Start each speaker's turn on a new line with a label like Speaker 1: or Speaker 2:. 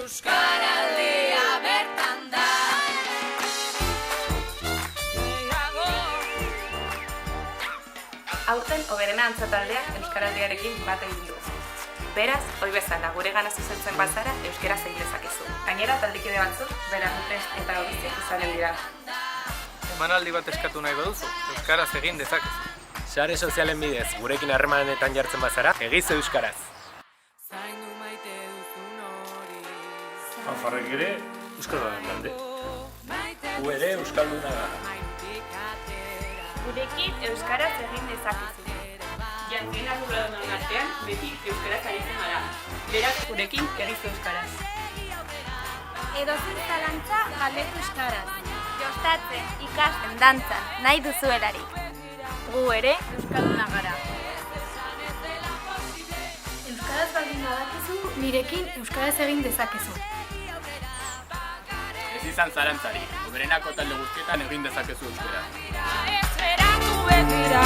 Speaker 1: Euskaraldia bertan da.
Speaker 2: Aurten Oberena Antza taldeak Euskaraldiarekin bat egin du. Beraz, hoi bezala, gure gana zuzentzen bazara euskaraz egin dezakezu. Gainera, taldekide batzuk, Prest eta Obiziek izanen dira.
Speaker 3: Emanaldi bat eskatu nahi baduzu, euskaraz egin dezakezu.
Speaker 4: Sare sozialen bidez, gurekin harremanetan jartzen bazara, egizu euskaraz.
Speaker 5: Fanfarrek ere, euskaldunaren talde.
Speaker 4: Gu ere euskalduna gara.
Speaker 2: Gurekin euskaraz egin dezakezu. Jantzien arduradun artean, beti euskaraz aritzen gara. Beraz, gurekin egizu euskaraz.
Speaker 6: Edozein zalantza galdetu euskaraz. Jostatzen, ikasten, dantzan, nahi duzuelarik. Gu ere euskalduna gara. Euskaraz baldin badakizu, nirekin euskaraz egin dezakezu.
Speaker 4: Ez izan zalantzari, Oberenako talde guztietan egin dezakezu euskaraz.
Speaker 1: Esperatu begira,